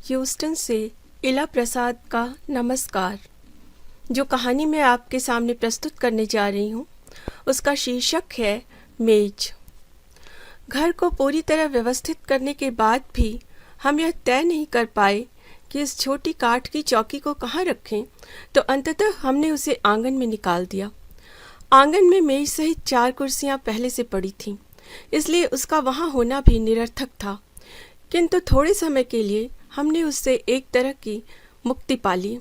Houston से इला प्रसाद का नमस्कार। जो कहानी मैं आपके सामने प्रस्तुत करने जा रही हूँ उसका शीर्षक है मेज। घर को पूरी तरह व्यवस्थित करने के बाद भी हम यह तय नहीं कर पाए कि इस छोटी काठ की चौकी को कहाँ रखें, तो अंततः हमने उसे आंगन में निकाल दिया। आंगन में मेज सहित 4 कुर्सियाँ पहले से पड़ी थीं, इसलिए उसका वहाँ होना भी निरर्थक था। किंतु थोड़े समय के लिए हमने उससे एक तरह की मुक्ति पा ली।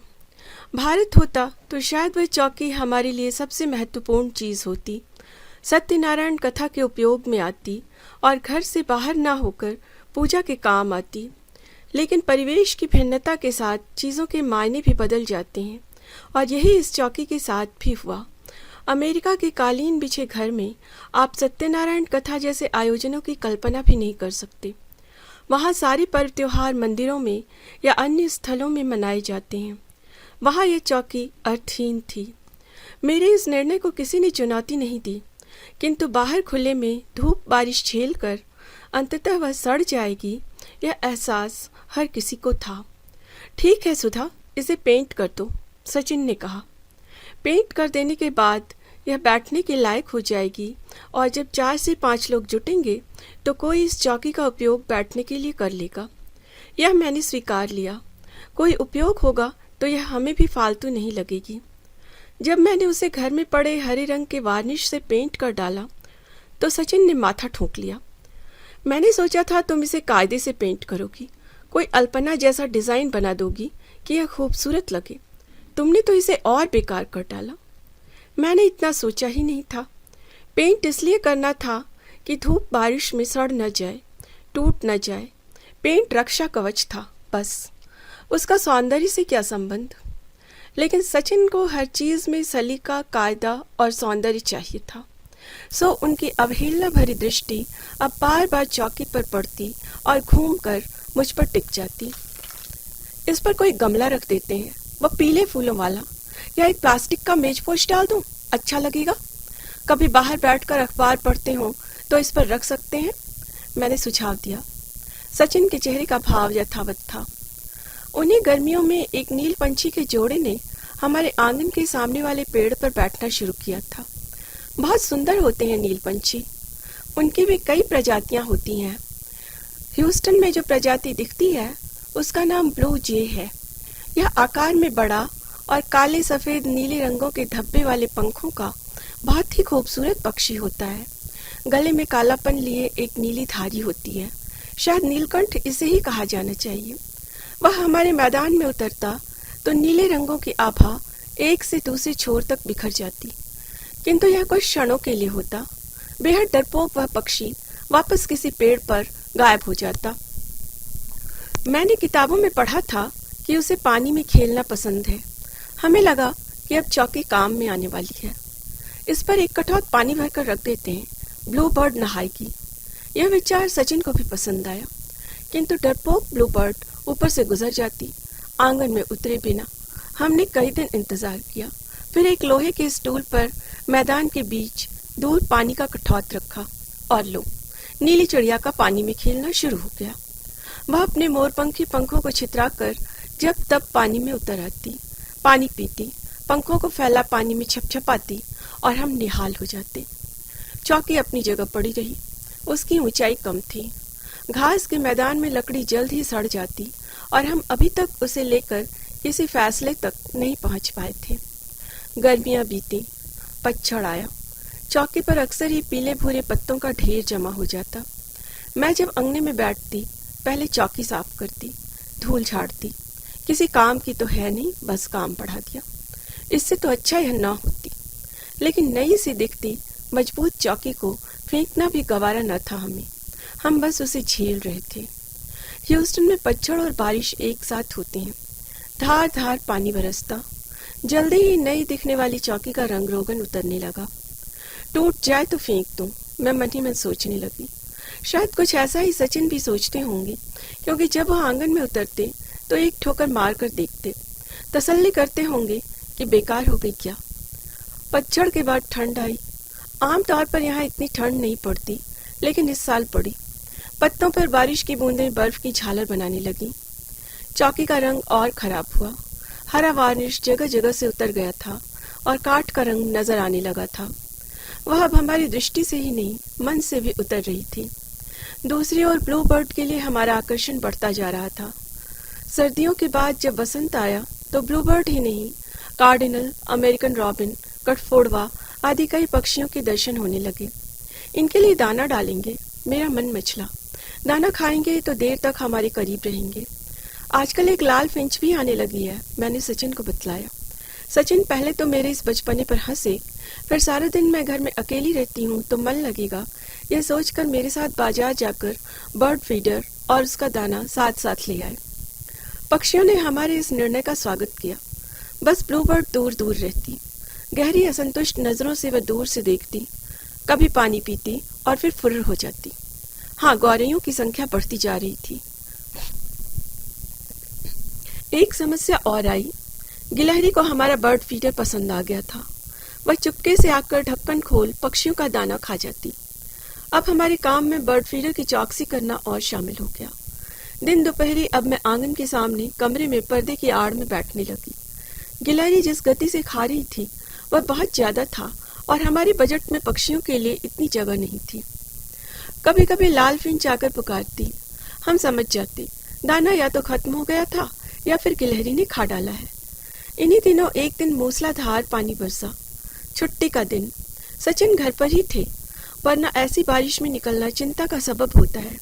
भारत होता तो शायद वह चौकी हमारे लिए सबसे महत्वपूर्ण चीज़ होती, सत्यनारायण कथा के उपयोग में आती और घर से बाहर ना होकर पूजा के काम आती। लेकिन परिवेश की भिन्नता के साथ चीज़ों के मायने भी बदल जाते हैं, और यही इस चौकी के साथ भी हुआ। अमेरिका के कालीन बिछे घर में आप सत्यनारायण कथा जैसे आयोजनों की कल्पना भी नहीं कर सकते। वहाँ सारे पर्व त्योहार मंदिरों में या अन्य स्थलों में मनाए जाते हैं। वहाँ यह चौकी अर्थहीन थी। मेरे इस निर्णय को किसी ने चुनौती नहीं दी, किंतु बाहर खुले में धूप बारिश झेल कर अंततः वह सड़ जाएगी, यह एहसास हर किसी को था। ठीक है सुधा, इसे पेंट कर दो, सचिन ने कहा। पेंट कर देने के बाद यह बैठने के लायक हो जाएगी, और जब 4 से 5 लोग जुटेंगे तो कोई इस चौकी का उपयोग बैठने के लिए कर लेगा। यह मैंने स्वीकार लिया। कोई उपयोग होगा तो यह हमें भी फालतू नहीं लगेगी। जब मैंने उसे घर में पड़े हरे रंग के वार्निश से पेंट कर डाला तो सचिन ने माथा ठोंक लिया। मैंने सोचा था तुम इसे कायदे से पेंट करोगी, कोई अल्पना जैसा डिज़ाइन बना दोगी कि यह खूबसूरत लगे। तुमने तो इसे और बेकार कर डाला। मैंने इतना सोचा ही नहीं था। पेंट इसलिए करना था कि धूप बारिश में सड़ न जाए, टूट न जाए। पेंट रक्षा कवच था, बस। उसका सौंदर्य से क्या संबंध। लेकिन सचिन को हर चीज़ में सलीका, कायदा और सौंदर्य चाहिए था। सो उनकी अवहेलना भरी दृष्टि अब बार बार चौकी पर पड़ती और घूमकर मुझ पर टिक जाती। इस पर कोई गमला रख देते हैं, वह पीले फूलों वाला, या एक प्लास्टिक का मेजपोश डाल दूं, अच्छा लगेगा। कभी बाहर बैठकर अखबार पढ़ते हो तो इस पर रख सकते हैं, मैंने सुझाव दिया। सचिन के चेहरे का भाव यथावत था। उन्हीं गर्मियों में एक नील पंछी के जोड़े ने हमारे आंगन के सामने वाले पेड़ पर बैठना शुरू किया था। बहुत सुंदर होते हैं नील पंछी। उनकी भी कई प्रजातियां होती हैं। ह्यूस्टन में जो प्रजाति दिखती है उसका नाम ब्लू जे है। यह आकार में बड़ा और काले सफेद नीले रंगों के धब्बे वाले पंखों का बहुत ही खूबसूरत पक्षी होता है। गले में कालापन लिए एक नीली धारी होती है, शायद नीलकंठ इसे ही कहा जाना चाहिए। वह हमारे मैदान में उतरता तो नीले रंगों की आभा एक से दूसरे छोर तक बिखर जाती, किंतु यह कुछ क्षणों के लिए होता। बेहद डरपोक वह पक्षी वापस किसी पेड़ पर गायब हो जाता। मैंने किताबों में पढ़ा था कि उसे पानी में खेलना पसंद है। हमें लगा कि अब चौकी काम में आने वाली है। इस पर एक कटोरा पानी भरकर रख देते हैं, ब्लू बर्ड नहाएगी। यह विचार सचिन को भी पसंद आया, किंतु डरपोक ब्लू बर्ड ऊपर से गुजर जाती, आंगन में उतरे बिना। हमने कई दिन इंतजार किया, फिर एक लोहे के स्टूल पर मैदान के बीच दूर पानी का कटोरा रखा, और लो, नीली चिड़िया का पानी में खेलना शुरू हो गया। वह अपने मोरपंखी पंखों को छितराकर जब तब पानी में उतर आती, पानी पीती, पंखों को फैला पानी में छपछपाती, और हम निहाल हो जाते। चौकी अपनी जगह पड़ी रही। उसकी ऊंचाई कम थी। घास के मैदान में लकड़ी जल्द ही सड़ जाती, और हम अभी तक उसे लेकर किसी फैसले तक नहीं पहुंच पाए थे। गर्मियां बीती, पतझड़ आया। चौकी पर अक्सर ही पीले भूरे पत्तों का ढेर जमा हो जाता। मैं जब अंगने में बैठती पहले चौकी साफ करती, धूल झाड़ती। किसी काम की तो है नहीं, बस काम बढ़ा दिया। इससे तो अच्छा यह न होती। लेकिन नई सी दिखती मजबूत चौकी को फेंकना भी गवारा न था हमें। हम बस उसे झेल रहे थे। ह्यूस्टन में पतझड़ और बारिश एक साथ होते हैं। धार धार पानी बरसता। जल्दी ही नई दिखने वाली चौकी का रंग रोगन उतरने लगा। टूट जाए तो फेंक दूं, मैं मन ही मन सोचने लगी। शायद कुछ ऐसा ही सचिन भी सोचते होंगे, क्योंकि जब वह आंगन में उतरते तो एक ठोकर मार कर देखते, तसल्ली करते होंगे कि बेकार हो गई क्या। पतझड़ के बाद ठंड आई। आमतौर पर यहाँ इतनी ठंड नहीं पड़ती, लेकिन इस साल पड़ी। पत्तों पर बारिश की बूंदें बर्फ की झालर बनाने लगी। चौकी का रंग और खराब हुआ। हरा वार्निश जगह जगह से उतर गया था और काठ का रंग नजर आने लगा था। वह अब हमारी दृष्टि से ही नहीं, मन से भी उतर रही थी। दूसरी ओर ब्लू बर्ड के लिए हमारा आकर्षण बढ़ता जा रहा था। सर्दियों के बाद जब बसंत आया तो ब्लू बर्ड ही नहीं, कार्डिनल, अमेरिकन रॉबिन, कठफोड़वा आदि कई पक्षियों के दर्शन होने लगे। इनके लिए दाना डालेंगे, मेरा मन मचला। दाना खाएंगे तो देर तक हमारे करीब रहेंगे। आजकल एक लाल फिंच भी आने लगी है, मैंने सचिन को बतलाया। सचिन पहले तो मेरे इस बचपने पर हंसे, फिर सारा दिन मैं घर में अकेली रहती हूँ तो मन लगेगा, यह सोचकर मेरे साथ बाजार जाकर बर्ड फीडर और उसका दाना साथ साथ ले आए। पक्षियों ने हमारे इस निर्णय का स्वागत किया। बस ब्लू बर्ड दूर दूर रहती, गहरी असंतुष्ट नजरों से वह दूर से देखती, कभी पानी पीती और फिर फुर्र हो जाती। हाँ, गौरैयों की संख्या बढ़ती जा रही थी। एक समस्या और आई। गिलहरी को हमारा बर्ड फीडर पसंद आ गया था। वह चुपके से आकर ढक्कन खोल पक्षियों का दाना खा जाती। अब हमारे काम में बर्ड फीडर की चौकसी करना और शामिल हो गया। दिन दोपहरी अब मैं आंगन के सामने कमरे में पर्दे की आड़ में बैठने लगी। गिलहरी जिस गति से खा रही थी वह बहुत ज्यादा था और हमारे बजट में पक्षियों के लिए इतनी जगह नहीं थी। कभी कभी लाल फिंच आकर पुकारती, हम समझ जाते दाना या तो खत्म हो गया था या फिर गिलहरी ने खा डाला है। इन्हीं दिनों एक दिन मूसलाधार पानी बरसा। छुट्टी का दिन, सचिन घर पर ही थे, वरना ऐसी बारिश में निकलना चिंता का सबब होता है।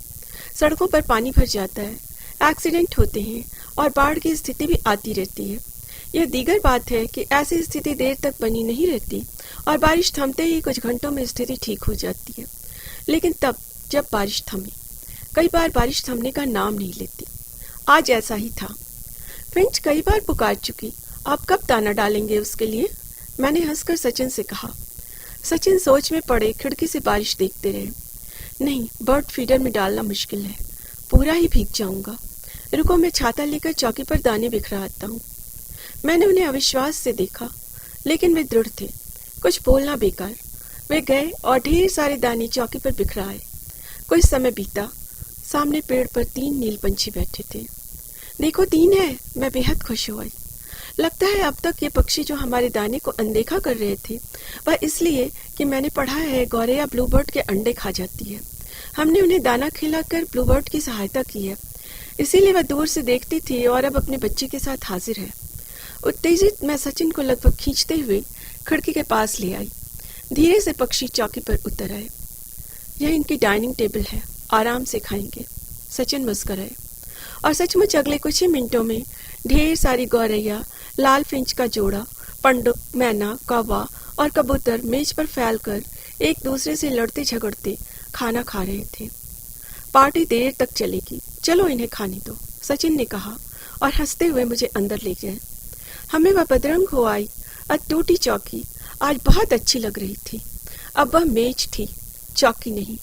सड़कों पर पानी भर जाता है, एक्सीडेंट होते हैं और बाढ़ की स्थिति भी आती रहती है। यह दीगर बात है कि ऐसी स्थिति देर तक बनी नहीं रहती और बारिश थमते ही कुछ घंटों में स्थिति ठीक हो जाती है। लेकिन तब जब बारिश थमी, कई बार बारिश थमने का नाम नहीं लेती। आज ऐसा ही था। फिंच कई बार पुकार चुकी, आप कब दाना डालेंगे उसके लिए? मैंने हंसकर सचिन से कहा। सचिन सोच में पड़े खिड़की से बारिश देखते रहे। नहीं, बर्ड फीडर में डालना मुश्किल है, पूरा ही भीग जाऊंगा। रुको, मैं छाता लेकर चौकी पर दाने बिखरा आता हूँ। मैंने उन्हें अविश्वास से देखा, लेकिन वे दृढ़ थे। कुछ बोलना बेकार। वे गए और ढेर सारे दाने चौकी पर बिखराए। कुछ समय बीता। सामने पेड़ पर 3 नील पंछी बैठे थे। देखो, 3 है, मैं बेहद खुश हो आई। लगता है अब तक ये पक्षी जो हमारे दाने को अनदेखा कर रहे थे वह इसलिए कि मैंने पढ़ा है गौरैया ब्लूबर्ड के अंडे खा जाती है। हमने उन्हें दाना खिलाकर ब्लूबर्ड की सहायता की है, इसीलिए वह दूर से देखती थी और अब अपने बच्चे के साथ हाजिर है। उत्तेजित मैं सचिन को लगभग खींचते हुए खिड़की के पास ले आई। धीरे से पक्षी चौकी पर उतर आए। यह इनकी डाइनिंग टेबल है, आराम से खाएंगे। सचिन मुस्कुराए और सचमुच अगले कुछ ही मिनटों में ढेर सारी गौरैया, लाल फिंच का जोड़ा, पंडुक, मैना, कौवा और कबूतर मेज पर फैलकर एक दूसरे से लड़ते झगड़ते खाना खा रहे थे। पार्टी देर तक चलेगी, चलो इन्हें खाने दो, सचिन ने कहा और हंसते हुए मुझे अंदर ले गए। हमें वह बदरंग हो आई टूटी चौकी आज बहुत अच्छी लग रही थी। अब वह मेज थी, चौकी नहीं।